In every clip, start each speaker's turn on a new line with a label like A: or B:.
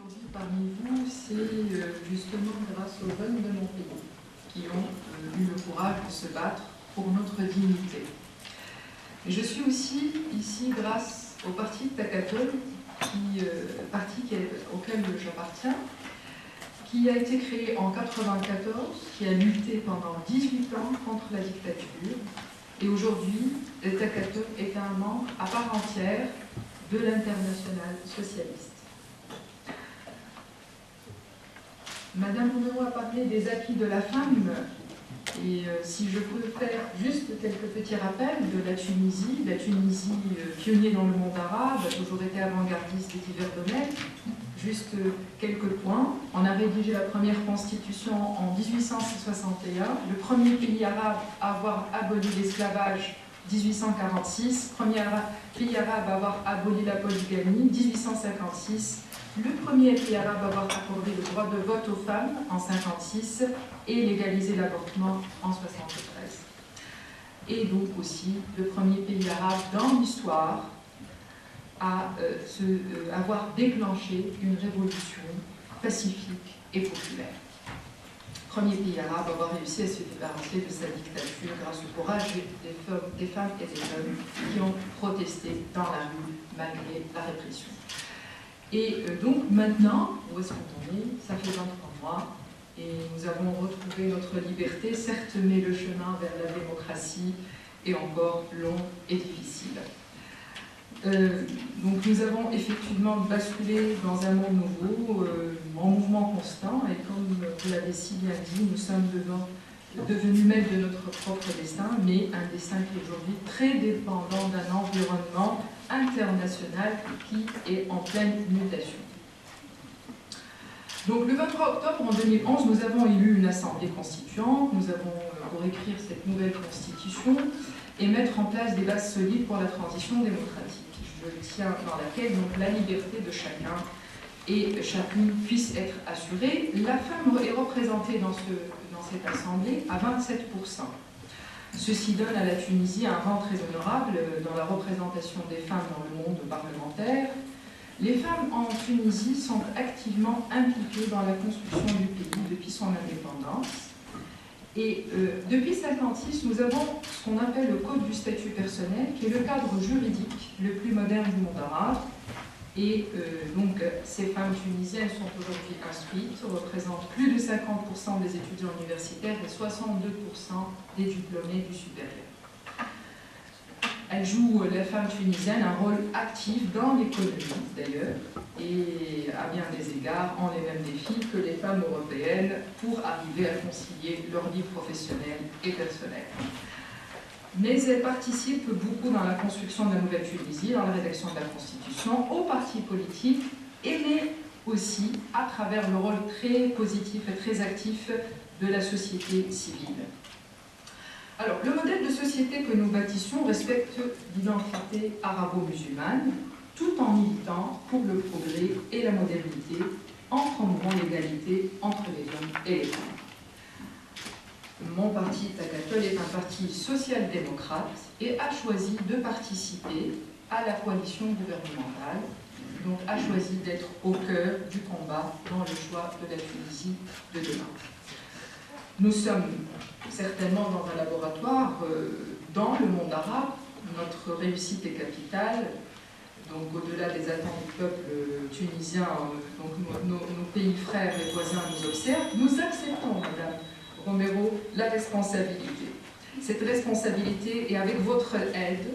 A: aujourd'hui parmi vous, c'est justement grâce aux jeunes de mon pays qui ont eu le courage de se battre pour notre dignité. Et je suis aussi ici grâce au parti de Takatol, parti auquel j'appartiens, qui a été créé en 1994, qui a lutté pendant 18 ans contre la dictature. Et aujourd'hui, Takatol est un membre à part entière de l'Internationale socialiste. Madame Romero a parlé des acquis de la femme, et si je peux faire juste quelques petits rappels de la Tunisie pionnier dans le monde arabe, a toujours été avant-gardiste des divers domaines. Juste quelques points. On a rédigé la première constitution en 1861, le premier pays arabe à avoir aboli l'esclavage 1846, premier pays arabe à avoir aboli la polygamie 1856, le premier pays arabe à avoir accordé le droit de vote aux femmes en 1956 et légalisé l'avortement en 1973. Et donc aussi le premier pays arabe dans l'histoire à avoir déclenché une révolution pacifique et populaire. Premier pays arabe à avoir réussi à se débarrasser de sa dictature grâce au courage des femmes et des hommes qui ont protesté dans la rue malgré la répression. Et donc maintenant, où est-ce qu'on est? Ça fait 23 mois et nous avons retrouvé notre liberté, certes, mais le chemin vers la démocratie est encore long et difficile. Donc nous avons effectivement basculé dans un monde nouveau, en mouvement constant, et comme vous l'avez si bien dit, nous sommes devenus maîtres de notre propre destin, mais un destin qui est aujourd'hui très dépendant d'un environnement international qui est en pleine mutation. Donc le 23 octobre en 2011, nous avons élu une assemblée constituante, nous avons, pour écrire cette nouvelle constitution et mettre en place des bases solides pour la transition démocratique. Je tiens dans laquelle donc, la liberté de chacun et chacune puisse être assurée. La femme est représentée dans cette assemblée à 27%. Ceci donne à la Tunisie un rang très honorable dans la représentation des femmes dans le monde parlementaire. Les femmes en Tunisie sont activement impliquées dans la construction du pays depuis son indépendance. Et depuis 1956, nous avons ce qu'on appelle le Code du statut personnel, qui est le cadre juridique le plus moderne du monde arabe. Et donc, ces femmes tunisiennes sont aujourd'hui instruites, représentent plus de 50% des étudiants universitaires et 62% des diplômés du supérieur. Elles jouent, la femme tunisienne, un rôle actif dans l'économie, d'ailleurs, et à bien des égards, ont les mêmes défis que les femmes européennes pour arriver à concilier leur vie professionnelle et personnelle. Mais elles participent beaucoup dans la construction de la nouvelle Tunisie, dans la rédaction de la Constitution, aux partis politiques, mais aussi à travers le rôle très positif et très actif de la société civile. Alors, le modèle de société que nous bâtissons respecte l'identité arabo-musulmane, tout en militant pour le progrès et la modernité, en promouvant l'égalité entre les hommes et les femmes. Mon parti, Takatol, est un parti social-démocrate et a choisi de participer à la coalition gouvernementale, donc a choisi d'être au cœur du combat dans le choix de la Tunisie de demain. Nous sommes certainement dans un laboratoire dans le monde arabe. Notre réussite est capitale. Donc au-delà des attentes du peuple tunisien, donc nos pays frères et voisins nous observent. Nous acceptons, Madame Romero, la responsabilité. Cette responsabilité est avec votre aide,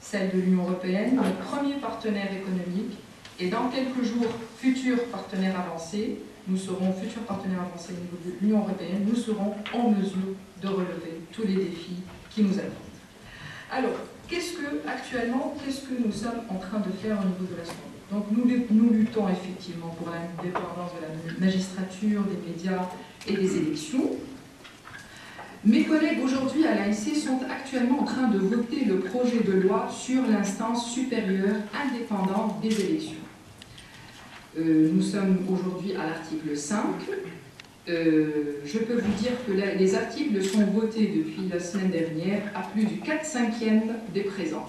A: celle de l'Union européenne, notre premier partenaire économique, et dans quelques jours, futur partenaire avancé. Nous serons futurs partenaires avancés au niveau de l'Union européenne, nous serons en mesure de relever tous les défis qui nous attendent. Alors, qu'est-ce que nous sommes en train de faire au niveau de l'Assemblée? Donc, nous luttons effectivement pour l'indépendance de la magistrature, des médias et des élections. Mes collègues aujourd'hui à l'ANC sont actuellement en train de voter le projet de loi sur l'instance supérieure indépendante des élections. Nous sommes aujourd'hui à l'article 5. Je peux vous dire que les articles sont votés depuis la semaine dernière à plus du 4/5 des présents,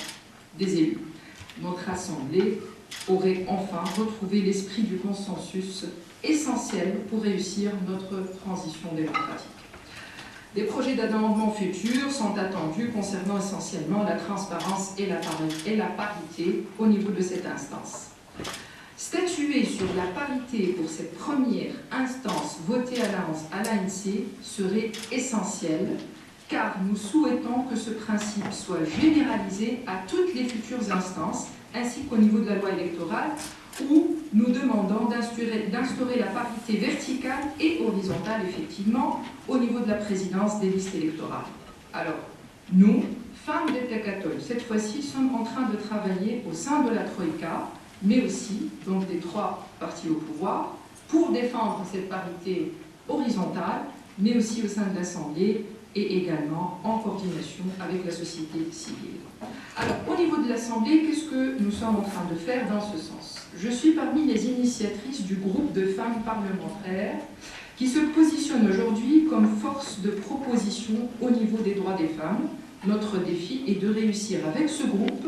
A: des élus. Notre Assemblée aurait enfin retrouvé l'esprit du consensus essentiel pour réussir notre transition démocratique. Des projets d'amendement futurs sont attendus concernant essentiellement la transparence et la parité au niveau de cette instance. Statuer sur la parité pour cette première instance votée à l'ANC serait essentiel, car nous souhaitons que ce principe soit généralisé à toutes les futures instances, ainsi qu'au niveau de la loi électorale, où nous demandons d'instaurer la parité verticale et horizontale, effectivement, au niveau de la présidence des listes électorales. Alors, nous, femmes d'État catholique, cette fois-ci, sommes en train de travailler au sein de la Troïka, mais aussi, donc des trois partis au pouvoir, pour défendre cette parité horizontale, mais aussi au sein de l'Assemblée, et également en coordination avec la société civile. Alors, au niveau de l'Assemblée, qu'est-ce que nous sommes en train de faire dans ce sens? Je suis parmi les initiatrices du groupe de femmes parlementaires qui se positionne aujourd'hui comme force de proposition au niveau des droits des femmes. Notre défi est de réussir avec ce groupe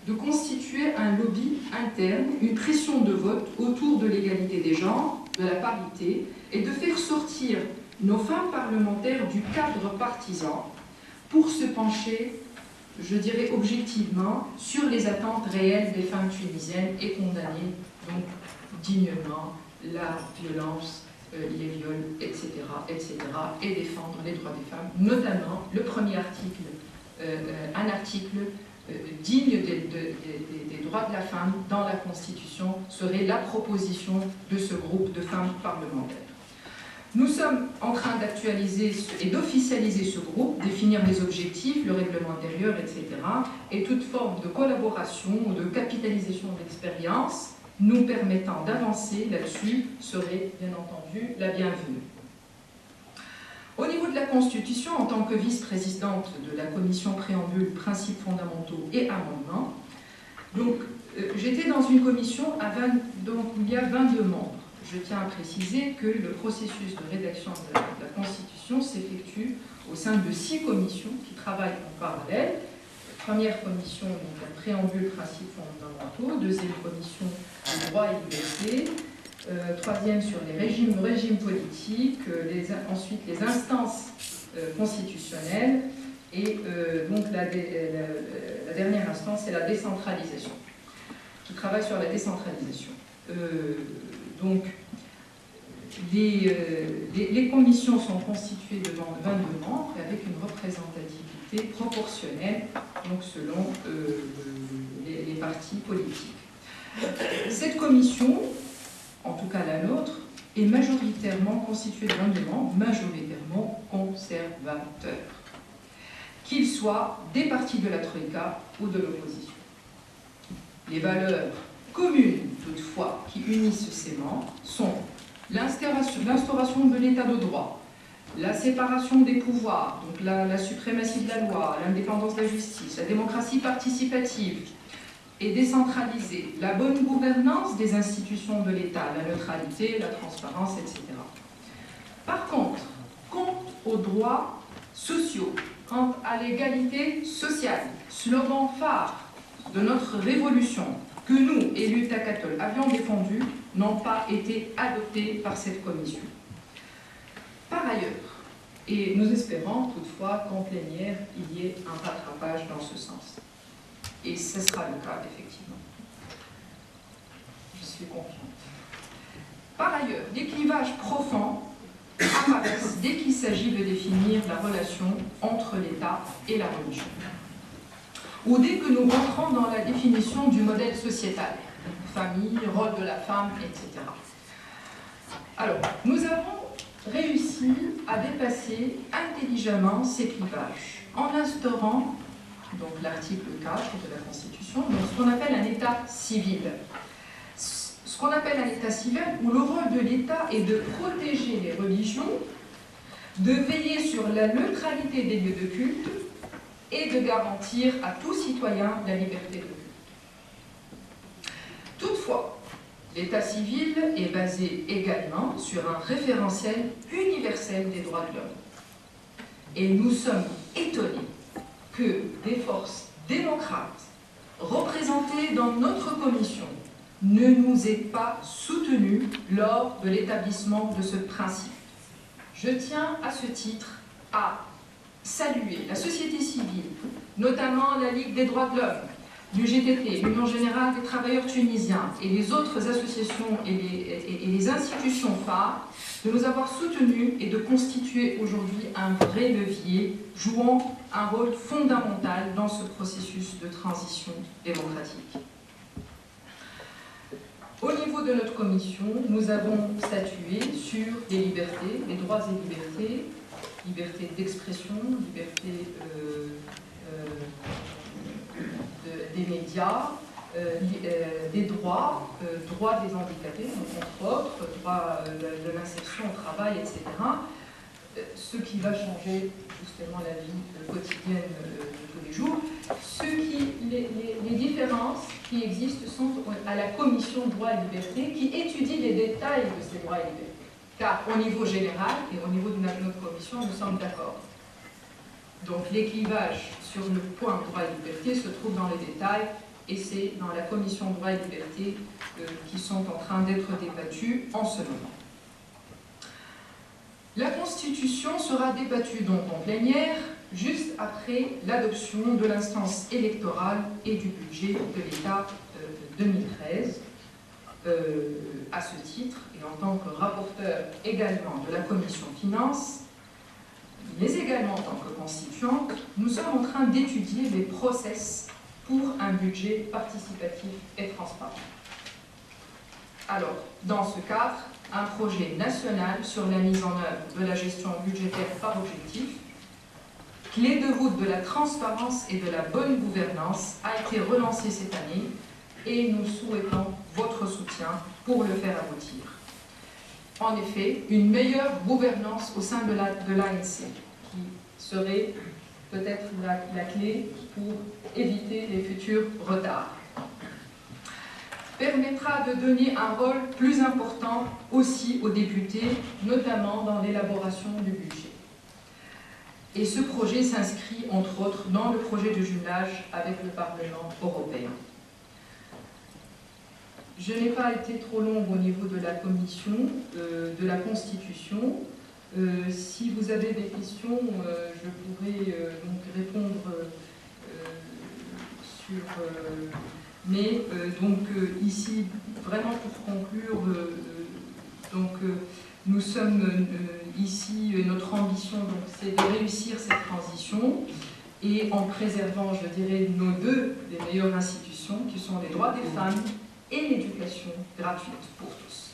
A: de constituer un lobby interne, une pression de vote autour de l'égalité des genres, de la parité, et de faire sortir nos femmes parlementaires du cadre partisan pour se pencher, je dirais objectivement, sur les attentes réelles des femmes tunisiennes et condamner donc dignement la violence, les viols, etc., et défendre les droits des femmes, notamment le premier article, un article digne des droits de la femme dans la Constitution serait la proposition de ce groupe de femmes parlementaires. Nous sommes en train d'actualiser et d'officialiser ce groupe, définir les objectifs, le règlement intérieur, etc. Et toute forme de collaboration ou de capitalisation d'expérience nous permettant d'avancer là-dessus serait bien entendu la bienvenue. Au niveau de la Constitution, en tant que vice-présidente de la commission préambule, principes fondamentaux et amendements, donc j'étais dans une commission où il y a 22 membres. Je tiens à préciser que le processus de rédaction de la Constitution s'effectue au sein de 6 commissions qui travaillent en parallèle. Première commission, donc un préambule, principes fondamentaux. Deuxième commission, le droit et liberté. Troisième sur les régimes politiques. Ensuite, les instances constitutionnelles. Et donc la dernière instance, c'est la décentralisation, qui travaille sur la décentralisation. Donc, les commissions sont constituées de 22 membres avec une représentativité proportionnelle, donc selon les partis politiques. Cette commission, en tout cas la nôtre, est majoritairement constituée de 22 membres, majoritairement conservateurs, qu'ils soient des partis de la Troïka ou de l'opposition. Les valeurs communes, toutefois, qui unissent ces membres sont l'instauration de l'état de droit, la séparation des pouvoirs, donc la suprématie de la loi, l'indépendance de la justice, la démocratie participative et décentralisée, la bonne gouvernance des institutions de l'État, la neutralité, la transparence, etc. Par contre, quant aux droits sociaux, quant à l'égalité sociale, slogan phare de notre révolution, que nous, élus Takatol, avions défendus, n'ont pas été adoptés par cette commission. Par ailleurs, et nous espérons toutefois qu'en plénière, il y ait un rattrapage dans ce sens. Et ce sera le cas, effectivement. Je suis confiante. Par ailleurs, des clivages profonds apparaissent dès qu'il s'agit de définir la relation entre l'État et la religion, ou dès que nous rentrons dans la définition du modèle sociétal, famille, rôle de la femme, etc. Alors, nous avons réussi à dépasser intelligemment ces clivages en instaurant donc l'article 4 de la Constitution, donc ce qu'on appelle un État civil. Ce qu'on appelle un État civil où le rôle de l'État est de protéger les religions, de veiller sur la neutralité des lieux de culte et de garantir à tout citoyen la liberté de culte. Toutefois, l'état civil est basé également sur un référentiel universel des droits de l'homme. Et nous sommes étonnés que des forces démocrates représentées dans notre commission ne nous ait pas soutenus lors de l'établissement de ce principe. Je tiens à ce titre à saluer la société civile, notamment la Ligue des droits de l'homme, l'UGTT, l'Union générale des travailleurs tunisiens et les autres associations et les institutions phares, de nous avoir soutenus et de constituer aujourd'hui un vrai levier jouant un rôle fondamental dans ce processus de transition démocratique. Au niveau de notre commission, nous avons statué sur les libertés, les droits et libertés, liberté d'expression, liberté des médias, des droits, droits des handicapés, entre autres, droits de l'insertion au travail, etc. Ce qui va changer justement la vie quotidienne de tous les jours. Les différences qui existent sont à la commission droits et libertés qui étudie les détails de ces droits et libertés. Car au niveau général et au niveau de notre commission, nous sommes d'accord. Donc les clivages sur le point droits et libertés se trouvent dans les détails et c'est dans la commission droits et libertés qui sont en train d'être débattus en ce moment. La Constitution sera débattue donc en plénière juste après l'adoption de l'instance électorale et du budget de l'État 2013. À ce titre, et en tant que rapporteur également de la Commission Finances, mais également en tant que constituante, nous sommes en train d'étudier les process pour un budget participatif et transparent. Alors, dans ce cadre, un projet national sur la mise en œuvre de la gestion budgétaire par objectif, clé de voûte de la transparence et de la bonne gouvernance, a été relancé cette année et nous souhaitons votre soutien pour le faire aboutir. En effet, une meilleure gouvernance au sein de l'ANC, qui serait peut-être la clé pour éviter les futurs retards, permettra de donner un rôle plus important aussi aux députés, notamment dans l'élaboration du budget. Et ce projet s'inscrit, entre autres, dans le projet de jumelage avec le Parlement européen. Je n'ai pas été trop longue au niveau de la commission, de la Constitution. Si vous avez des questions, je pourrais donc répondre sur... ici, vraiment pour conclure, nous sommes ici, notre ambition, c'est de réussir cette transition et en préservant, je dirais, nos deux des meilleures institutions, qui sont les droits des femmes et l'éducation gratuite pour tous.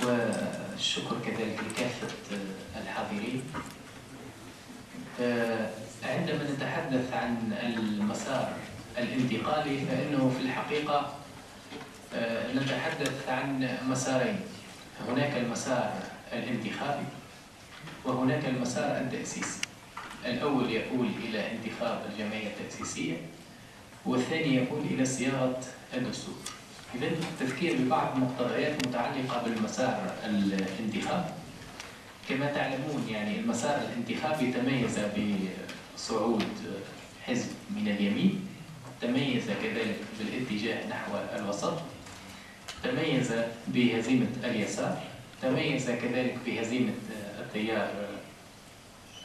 B: والشكر كذلك لكافة الحاضرين. عندما نتحدث عن المسار الانتقالي فإنه في الحقيقة نتحدث عن مسارين، هناك المسار الانتخابي وهناك المسار التأسيسي. الأول يؤول إلى انتخاب الجمعية التأسيسية والثاني يؤول إلى صياغة الدستور. إذن التذكير ببعض المقتضيات متعلقة بالمسار الانتخابي. كما تعلمون يعني المسار الانتخابي تميز بصعود حزب من اليمين، تميز كذلك بالاتجاه نحو الوسط، تميز بهزيمة اليسار، تميز كذلك بهزيمة التيار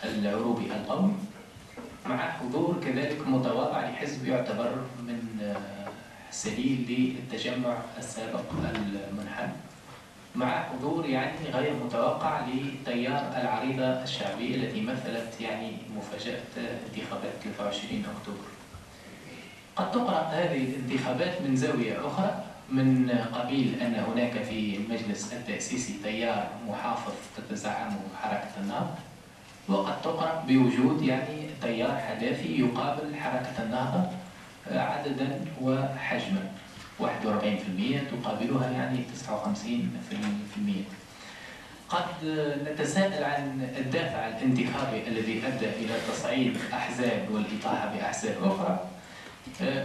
B: العروبي القومي، مع حضور كذلك متواضع لحزب يعتبر من سليل للتجمع السابق المنحل، مع حضور يعني غير متوقع لتيار العريضة الشعبية التي مثلت يعني مفاجأة انتخابات 23 أكتوبر. قد تقرأ هذه الانتخابات من زاوية أخرى، من قبيل أن هناك في المجلس التأسيسي تيار محافظ تتزعمه حركة النهضة، وقد تقرأ بوجود يعني تيار حداثي يقابل حركة النهضة عددا وحجما، 41% تقابلها يعني 59%. قد نتساءل عن الدافع الانتخابي الذي أدى إلى تصعيد أحزاب والإطاحة بأحزاب أخرى.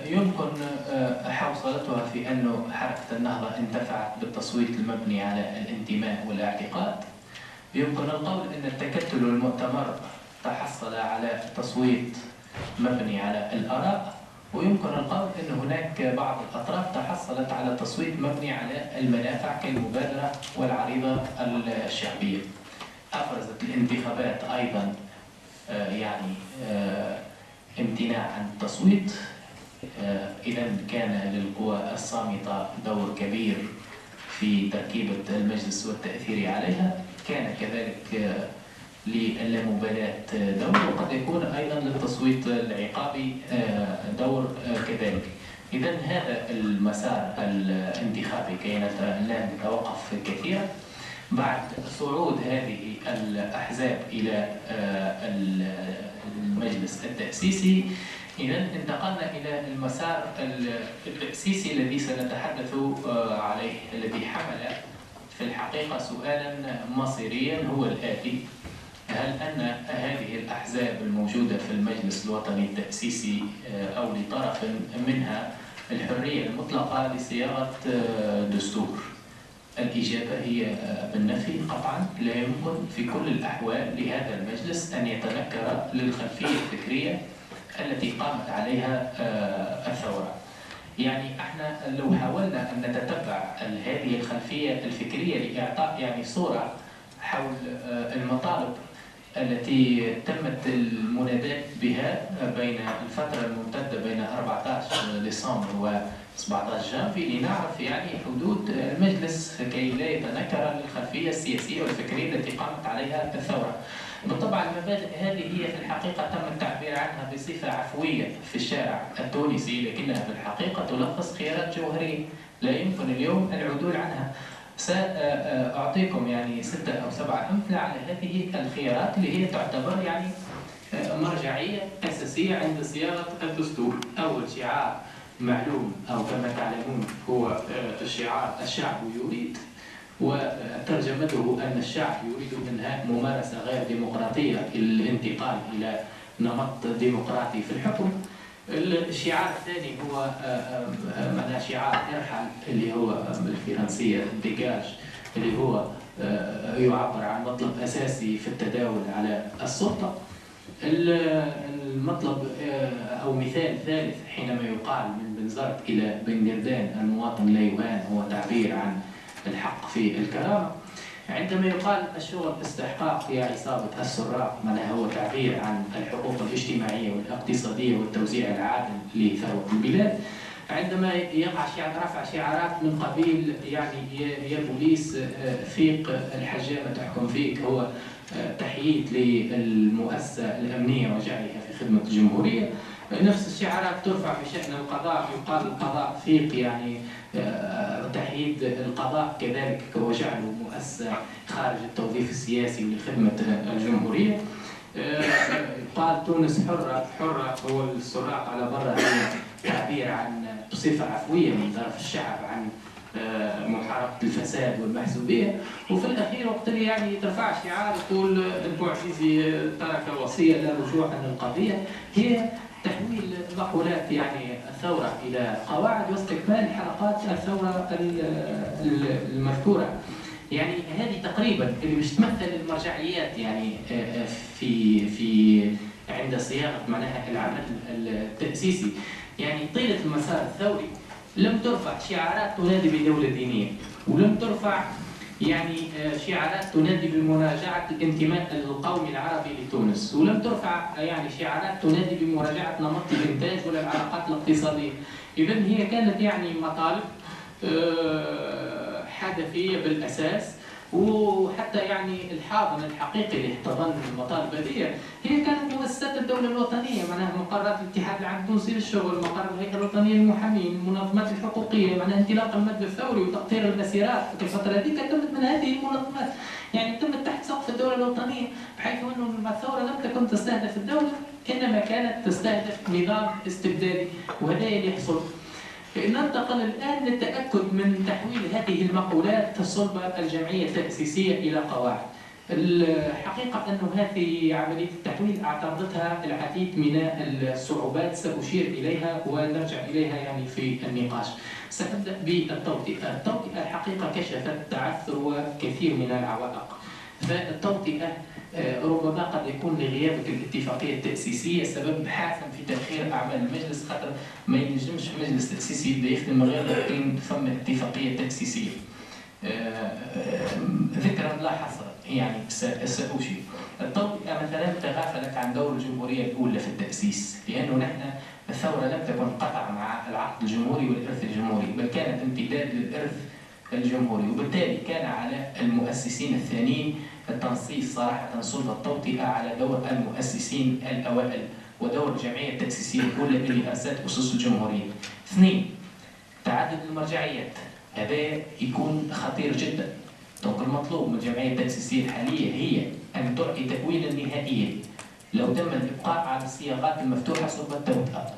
B: يمكن حوصلتها في أن حركة النهضة انتفعت بالتصويت المبني على الانتماء والاعتقاد. يمكن القول أن التكتل المؤتمر تحصل على تصويت مبني على الآراء، ويمكن القول أن هناك بعض الأطراف تحصلت على تصويت مبني على المنافع كالمبادرة والعريضة الشعبية. أفرزت الانتخابات أيضا يعني امتناع عن التصويت. إذا كان للقوى الصامتة دور كبير في تركيبة المجلس والتأثير عليها، كان كذلك للامبالاة دور، وقد يكون أيضا للتصويت العقابي دور كذلك. إذا هذا المسار الانتخابي كي لا نتوقف كثيرا بعد صعود هذه الأحزاب إلى المجلس التأسيسي. إذا انتقلنا إلى المسار التأسيسي الذي سنتحدث عليه، الذي حمل في الحقيقة سؤالا مصيريا هو الآتي: هل أن هذه الأحزاب الموجودة في المجلس الوطني التأسيسي أو لطرف منها الحرية المطلقة لصياغة دستور؟ الإجابة هي بالنفي قطعا. لا يمكن في كل الأحوال لهذا المجلس أن يتنكر للخلفية الفكرية التي قامت عليها الثورة. يعني احنا لو حاولنا أن نتتبع هذه الخلفية الفكرية لإعطاء يعني صورة حول المطالب التي تمت المنادات بها بين الفترة الممتدة بين 14 ديسمبر و 17 جانفي، لنعرف يعني حدود المجلس كي لا يتنكر للخلفية السياسية والفكرية التي قامت عليها الثورة. بالطبع المبادئ هذه هي في الحقيقة تم التعبير عنها بصفة عفوية في الشارع التونسي، لكنها في الحقيقة تلخص خيارات جوهرية لا يمكن اليوم العدول عنها. سأعطيكم يعني 6 أو 7 أمثلة على هذه الخيارات اللي هي تعتبر يعني مرجعية أساسية عند صياغة الدستور. أول شعار معلوم أو كما تعلمون هو الشعار الشعب يريد، وترجمته أن الشعب يريد إنهاء ممارسة غير ديمقراطية الانتقال إلى نمط ديمقراطي في الحكم. الشعار الثاني هو معناه شعار ارحل، اللي هو بالفرنسية ديجاج، اللي هو يعبر عن مطلب أساسي في التداول على السلطة. المطلب أو مثال ثالث حينما يقال من بنزرت إلى بنجردان المواطن لا يهان، هو تعبير عن الحق في الكرامة. عندما يقال الشغل استحقاق يا عصابة السراق، معناها هو تعبير عن الحقوق الاجتماعية والاقتصادية والتوزيع العادل لثروة البلاد. عندما يقع رفع شعارات من قبيل يعني يا بوليس فيق الحجامة تحكم فيك، هو تحييد للمؤسسة الأمنية وجعلها في خدمة الجمهورية. نفس الشعارات ترفع بشأن القضاء، يقال القضاء فيق يعني تحييد القضاء كذلك وجعله مؤسسة خارج التوظيف السياسي لخدمة الجمهورية. قال تونس حرة، حرة هو السراق على برا، تعبير عن بصفة عفوية من طرف الشعب عن محاربة الفساد والمحسوبية. وفي الأخير وقت اللي يعني ترفع شعار تقول البوعزيزي ترك وصية لا رجوع عن القضية، هي تحويل مقولات يعني الثورة إلى قواعد واستكمال حلقات الثورة المذكورة. يعني هذه تقريبا اللي مش تمثل المرجعيات يعني في عند صياغة معناها العمل التأسيسي. يعني طيلة المسار الثوري لم ترفع شعارات تنادي بدولة دينية، ولم ترفع يعني شعارات تنادي بمراجعة الانتماء القومي العربي لتونس، ولم ترفع يعني شعارات تنادي بمراجعة نمط الإنتاج ولا العلاقات الاقتصادية. إذا هي كانت يعني مطالب حدثية بالأساس، وحتى يعني الحاضن الحقيقي اللي احتضن المطالب هذه هي كانت مؤسسات الدولة الوطنية، معناها مقررات الاتحاد العام التونسي للشغل، مقر الهيئة الوطنية للمحامين، المنظمات الحقوقية، معناها انطلاق المد الثوري وتقطير المسيرات في الفترة هذيك تمت من هذه المنظمات، يعني تمت تحت سقف الدولة الوطنية، بحيث أنه الثورة لم تكن تستهدف الدولة إنما كانت تستهدف نظام استبدادي، وهذا اللي يحصل. ننتقل الآن للتأكد من تحويل هذه المقولات الصلبة الجمعية التأسيسية إلى قواعد. الحقيقة أن هذه عملية التحويل اعترضتها العديد من الصعوبات سأشير إليها ونرجع إليها يعني في النقاش. سأبدأ بالتوطئة. التوطئة الحقيقة كشفت تعثر وكثير من العوائق. فالتوطئة ربما قد يكون لغياب الاتفاقية التأسيسية سبب حاسم في تأخير أعمال المجلس، خاطر ما ينجمش مجلس تأسيسي يبدأ يخدم غير لكن ثم اتفاقية تأسيسية. ذكرا لا حصر يعني سأشير. التوطئة مثلا تغافلت عن دور الجمهورية الأولى في التأسيس، لأنه نحن الثورة لم تكن قطع مع العقد الجمهوري والإرث الجمهوري، بل كانت امتداد للإرث الجمهوري، وبالتالي كان على المؤسسين الثانيين التنصيص صراحة سلطة التوطئة على دور المؤسسين الأوائل ودور الجمعية التأسيسية الأولى اللي أسست أسس الجمهورية. اثنين، تعدد المرجعيات، هذا يكون خطير جدا. دونك المطلوب من الجمعية التأسيسية الحالية هي أن تعطي تأويلا نهائيا. لو تم الإبقاء على الصياغات المفتوحة سوف التوطئة،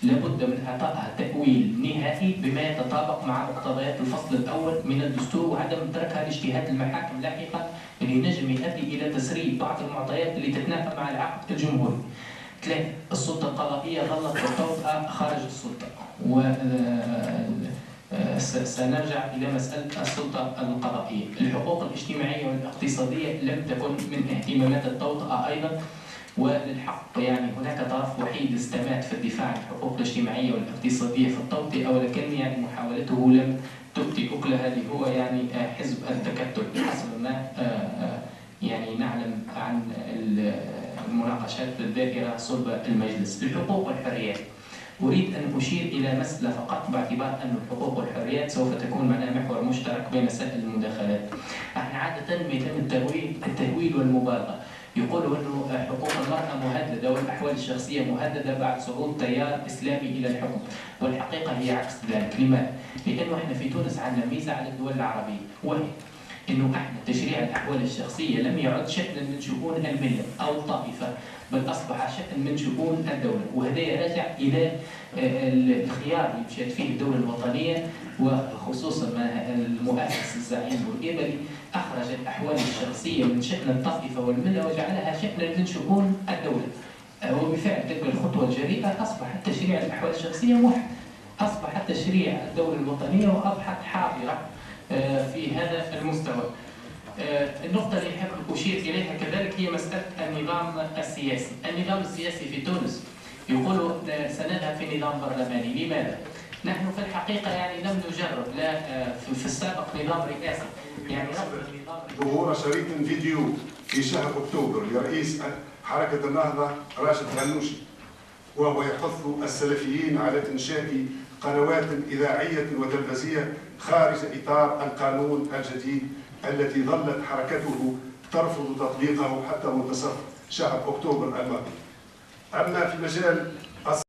B: لابد من إعطائها تأويل نهائي بما يتطابق مع مقتضيات الفصل الأول من الدستور، وعدم تركها لاجتهاد المحاكم لاحقا اللي نجم يؤدي إلى تسريب بعض المعطيات اللي تتنافى مع العقد الجمهوري. ثلاثة، السلطة القضائية ظلت التوطئة خارج السلطة، سنرجع إلى مسألة السلطة القضائية. الحقوق الاجتماعية والاقتصادية لم تكن من اهتمامات التوطئة أيضا، وللحق يعني هناك طرف وحيد استمات في الدفاع عن الحقوق الاجتماعية والاقتصادية في التوطئة، ولكن يعني محاولته لم تؤتي أكلها، اللي هو يعني حزب التكتل حسب ما يعني نعلم عن المناقشات الدائرة صلب المجلس. الحقوق والحريات، أريد أن أشير إلى مسألة فقط باعتبار أن الحقوق والحريات سوف تكون معناها محور مشترك بين سائر المداخلات. احنا عادة يتم التهويل والمبالغة، يقولوا أنه حقوق المرأة مهددة والأحوال الشخصية مهددة بعد صعود تيار إسلامي إلى الحكم، والحقيقة هي عكس ذلك. لماذا؟ لأنه احنا في تونس عندنا ميزة على الدول العربية، وهي أنه احنا تشريع الأحوال الشخصية لم يعد شأنا من شؤون الملة أو الطائفة، بل أصبح شأن من شؤون الدولة، وهذا يرجع إلى الخيار اللي مشات فيه الدولة الوطنية، وخصوصا المؤسس الزعيم والإبلي أخرج الأحوال الشخصية من شأن الطائفة والملة وجعلها شأنا من شؤون الدولة. وبفعل تلك الخطوة الجريئة أصبح تشريع الأحوال الشخصية موحد، أصبح تشريع الدولة الوطنية وأصبحت حاضرة في هذا المستوى. النقطة اللي أحب أشير إليها كذلك هي مسألة النظام السياسي. النظام السياسي في تونس يقولوا سنذهب في نظام برلماني. لماذا؟ نحن في الحقيقة يعني لم نجرب لا في السابق نظام رئاسي، يعني
C: ظهور شريط فيديو في شهر أكتوبر لرئيس حركة النهضة راشد غنوشي، وهو يحث السلفيين على إنشاء قنوات إذاعية وتلفزيونية خارج إطار القانون الجديد التي ظلت حركته ترفض تطبيقه حتى منتصف شهر أكتوبر الماضي. أما في مجال